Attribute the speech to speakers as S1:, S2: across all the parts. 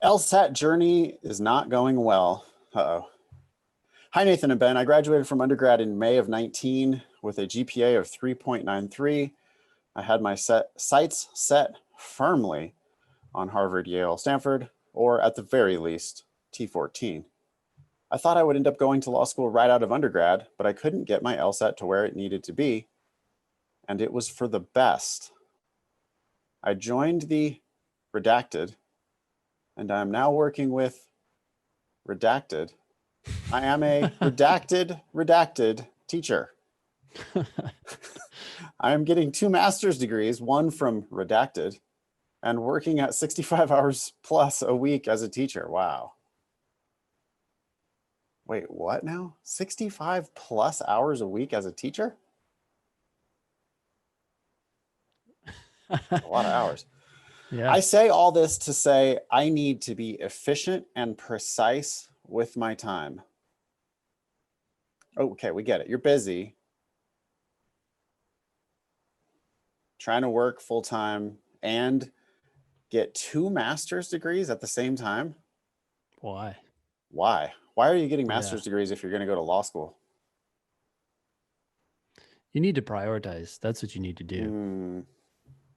S1: LSAT journey is not going well. Uh-oh. Hi, Nathan and Ben. I graduated from undergrad in May of 19 with a GPA of 3.93. I had my sights set firmly on Harvard, Yale, Stanford, or at the very least, T14. I thought I would end up going to law school right out of undergrad, but I couldn't get my LSAT to where it needed to be, and it was for the best. I joined the redacted, and I'm now working with redacted. I am a redacted teacher. I am getting 2 master's degrees, one from redacted, and working at 65 hours plus a week as a teacher. Wow. Wait, what now? 65 plus hours a week as a teacher? A lot of hours.
S2: Yeah.
S1: I say all this to say I need to be efficient and precise with my time. Okay, we get it. You're busy. Trying to work full time and get 2 master's degrees at the same time?
S2: Why?
S1: Why? Why are you getting master's degrees if you're going to go to law school?
S2: You need to prioritize. That's what you need to do.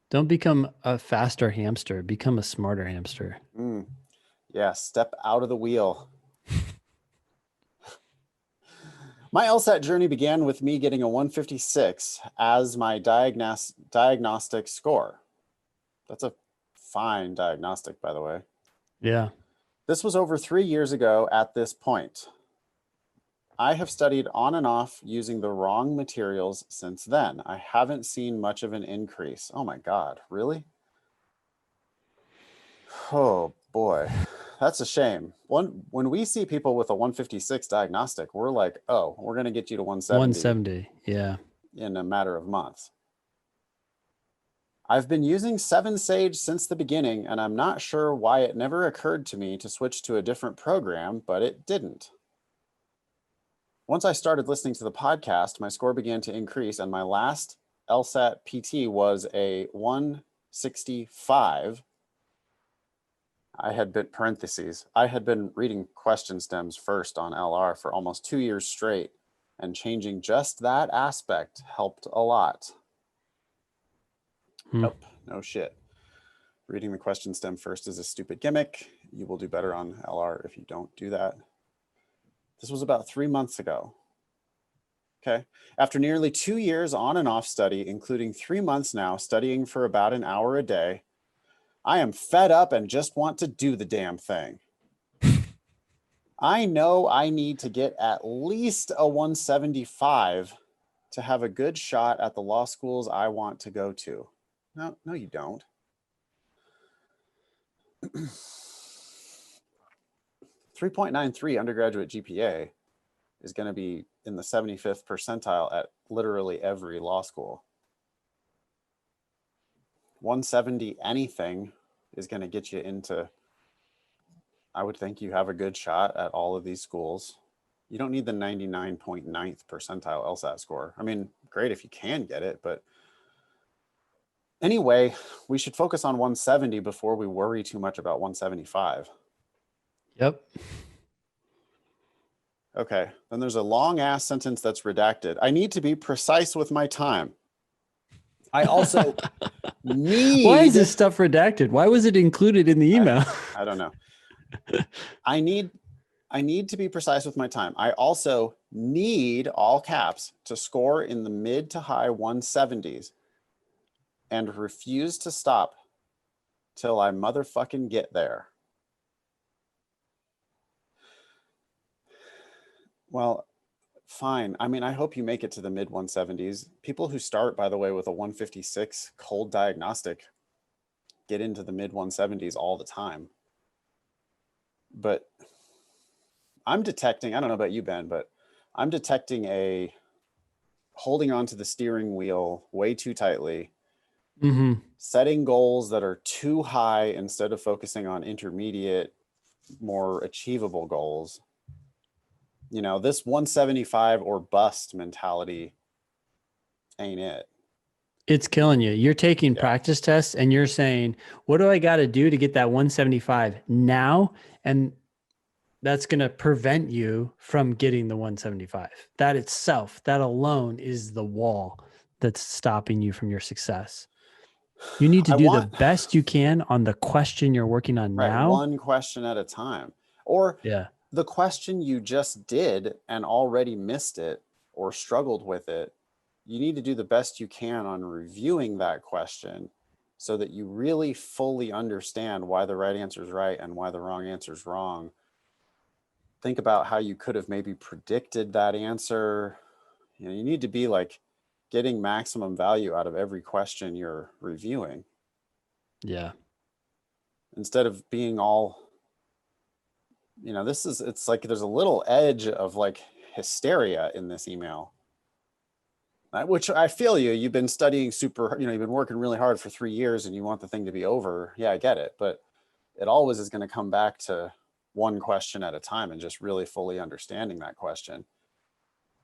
S2: Don't become a faster hamster. Become a smarter hamster.
S1: Yeah, step out of the wheel. My LSAT journey began with me getting a 156 as my diagnostic score. That's a fine diagnostic, by the way.
S2: Yeah.
S1: This was over 3 years ago at this point. I have studied on and off using the wrong materials since then. I haven't seen much of an increase. Oh my God, really? Oh boy, that's a shame. When we see people with a 156 diagnostic, we're like, oh, we're going to get you to 170.
S2: 170, yeah.
S1: In a matter of months. I've been using 7Sage since the beginning, and I'm not sure why it never occurred to me to switch to a different program, but it didn't. Once I started listening to the podcast, my score began to increase, and my last LSAT PT was a 165. I had been reading question stems first on LR for almost 2 years straight, and changing just that aspect helped a lot. Nope, no shit. Reading the question stem first is a stupid gimmick. You will do better on LR if you don't do that. This was about 3 months ago. Okay. After nearly 2 years on and off study, including 3 months now studying for about an hour a day, I am fed up and just want to do the damn thing. I know I need to get at least a 175 to have a good shot at the law schools I want to go to. No, you don't. 3.93 undergraduate GPA is going to be in the 75th percentile at literally every law school. 170 anything is going to get you into, I would think you have a good shot at all of these schools. You don't need the 99.9th percentile LSAT score. I mean, great if you can get it, but anyway, we should focus on 170 before we worry too much about 175.
S2: Yep.
S1: Okay, then there's a long ass sentence that's redacted. I need to be precise with my time. I also need...
S2: Why is this stuff redacted? Why was it included in the email?
S1: I don't know. I need to be precise with my time. I also need, all caps, to score in the mid to high 170s and refuse to stop till I motherfucking get there. Well, fine. I mean, I hope you make it to the mid 170s. People who start, by the way, with a 156 cold diagnostic get into the mid 170s all the time. But I'm detecting, I don't know about you, Ben, but I'm detecting a holding onto the steering wheel way too tightly, setting goals that are too high instead of focusing on intermediate, more achievable goals. You know, this 175 or bust mentality ain't it.
S2: It's killing you. You're taking
S1: Yeah.
S2: practice tests and you're saying, what do I got to do to get that 175 now? And that's going to prevent you from getting the 175. That itself, that alone is the wall that's stopping you from your success. You need to
S1: I
S2: do the
S1: want,
S2: best you can on the question you're working on
S1: right,
S2: now.
S1: one question at a time. Or
S2: Yeah.
S1: the question you just did and already missed it or struggled with it, you need to do the best you can on reviewing that question so that you really fully understand why the right answer is right and why the wrong answer is wrong. Think about how you could have maybe predicted that answer. You know, you need to be like getting maximum value out of every question you're reviewing
S2: Yeah.
S1: instead of being all, you know, it's like there's a little edge of like hysteria in this email, which I feel you've been studying super, you know, you've been working really hard for 3 years and you want the thing to be over. Yeah, I get it. But it always is going to come back to one question at a time and just really fully understanding that question.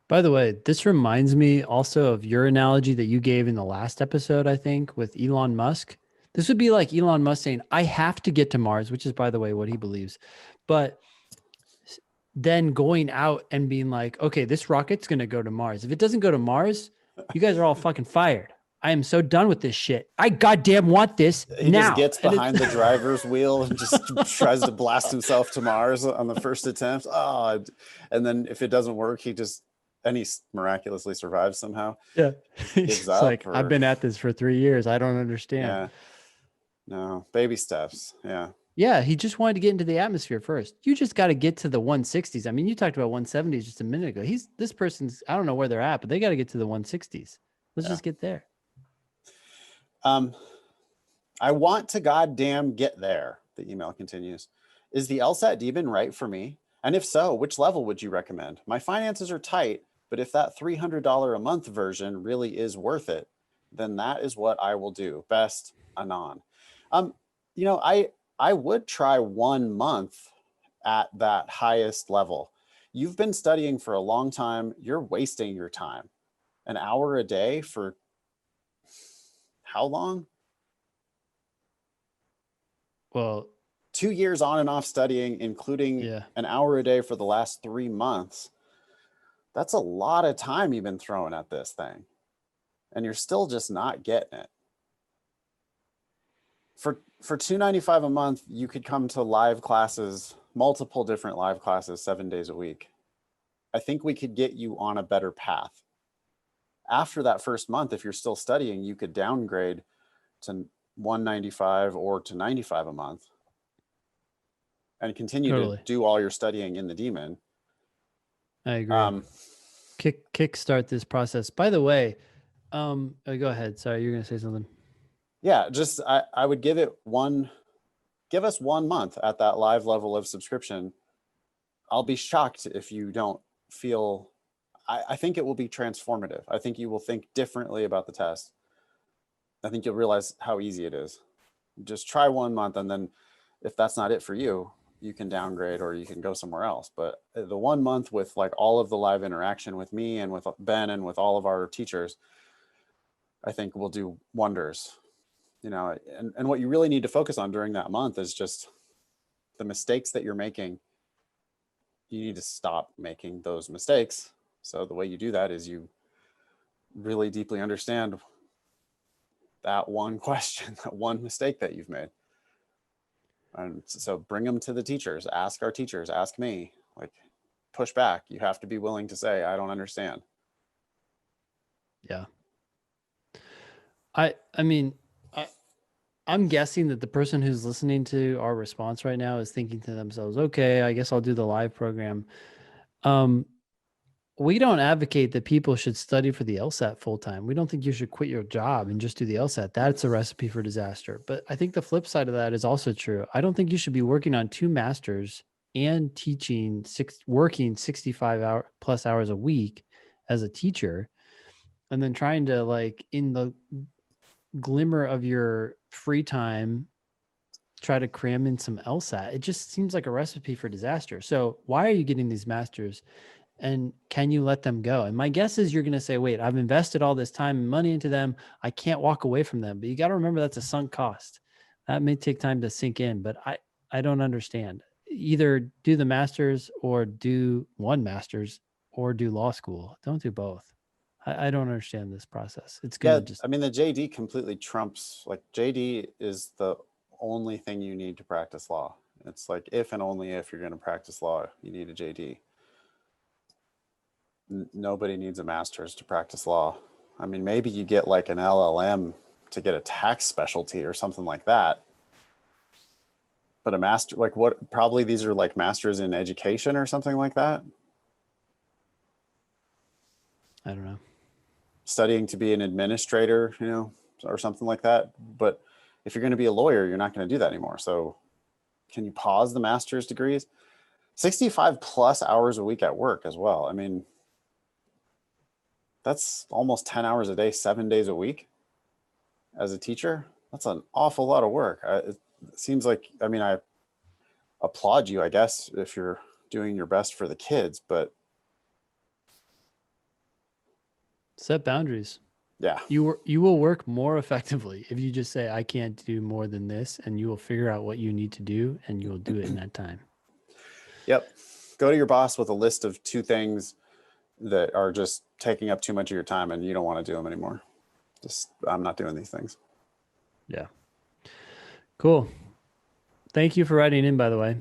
S2: By the way, this reminds me also of your analogy that you gave in the last episode, I think, with Elon Musk. This would be like Elon Musk saying, I have to get to Mars, which is, by the way, what he believes. But then going out and being like, okay, this rocket's going to go to Mars. If it doesn't go to Mars, you guys are all fucking fired. I am so done with this shit. I goddamn want this
S1: He
S2: now.
S1: just gets behind the driver's wheel and just tries to blast himself to Mars on the first attempt. Oh, and then if it doesn't work, he miraculously survives somehow.
S2: Yeah.
S1: Gives
S2: It's
S1: up,
S2: like,
S1: or
S2: I've been at this for 3 years. I don't understand.
S1: yeah, no, baby steps. Yeah.
S2: Yeah, he just wanted to get into the atmosphere first. You just got to get to the 160s. I mean, you talked about 170s just a minute ago. This person's, I don't know where they're at, but they got to get to the 160s. Let's just get there.
S1: I want to goddamn get there. The email continues. Is the LSAT Demon right for me? And if so, which level would you recommend? My finances are tight, but if that $300 a month version really is worth it, then that is what I will do. Best, Anon. You know, I would try 1 month at that highest level. You've been studying for a long time. You're wasting your time. An hour a day for how long?
S2: Well,
S1: 2 years on and off studying, including an hour a day for the last 3 months. That's a lot of time you've been throwing at this thing. And you're still just not getting it. For $295 a month, you could come to live classes, multiple different live classes, 7 days a week. I think we could get you on a better path. After that first month, if you're still studying, you could downgrade to $195 or to $95 a month and continue to do all your studying in the Demon.
S2: I agree. Kickstart this process. By the way, go ahead. Sorry, you're going to say something.
S1: Yeah, just I would give us 1 month at that live level of subscription. I'll be shocked if you don't feel, I think it will be transformative. I think you will think differently about the test. I think you'll realize how easy it is. Just try 1 month, and then if that's not it for you, you can downgrade or you can go somewhere else. But the 1 month with like all of the live interaction with me and with Ben and with all of our teachers, I think will do wonders. You know, and what you really need to focus on during that month is just the mistakes that you're making. You need to stop making those mistakes. So the way you do that is you really deeply understand that one question, that one mistake that you've made. And so bring them to the teachers, ask our teachers, ask me, like push back. You have to be willing to say, I don't understand.
S2: Yeah. I mean, I'm guessing that the person who's listening to our response right now is thinking to themselves, okay, I guess I'll do the live program. We don't advocate that people should study for the LSAT full time. We don't think you should quit your job and just do the LSAT. That's a recipe for disaster. But I think the flip side of that is also true. I don't think you should be working on 2 masters and working 65 plus hours a week as a teacher, and then trying to, like, in the glimmer of your free time, try to cram in some LSAT. It just seems like a recipe for disaster. So why are you getting these masters? And can you let them go? And my guess is you're going to say, wait, I've invested all this time and money into them. I can't walk away from them. But you got to remember that's a sunk cost. That may take time to sink in, but I don't understand. Either do the masters or do one masters or do law school. Don't do both. I don't understand this process. It's
S1: Yeah,
S2: going to just,
S1: I mean, the JD completely trumps, like, JD is the only thing you need to practice law. It's like, if and only if you're going to practice law, you need a JD. Nobody needs a master's to practice law. I mean, maybe you get like an LLM to get a tax specialty or something like that. But a master, like, what, probably these are like masters in education or something like that.
S2: I don't know.
S1: Studying to be an administrator, you know, or something like that. But if you're going to be a lawyer, you're not going to do that anymore. So can you pause the master's degrees? 65 plus hours a week at work as well. I mean, that's almost 10 hours a day, 7 days a week as a teacher. That's an awful lot of work. It seems like, I mean, I applaud you, I guess, if you're doing your best for the kids, but
S2: Set boundaries.
S1: yeah.
S2: You will work more effectively if you just say, I can't do more than this, and you will figure out what you need to do and you will do it in that time.
S1: Yep. Go to your boss with a list of 2 things that are just taking up too much of your time and you don't want to do them anymore. Just, I'm not doing these things.
S2: Yeah. Cool. Thank you for writing in, by the way.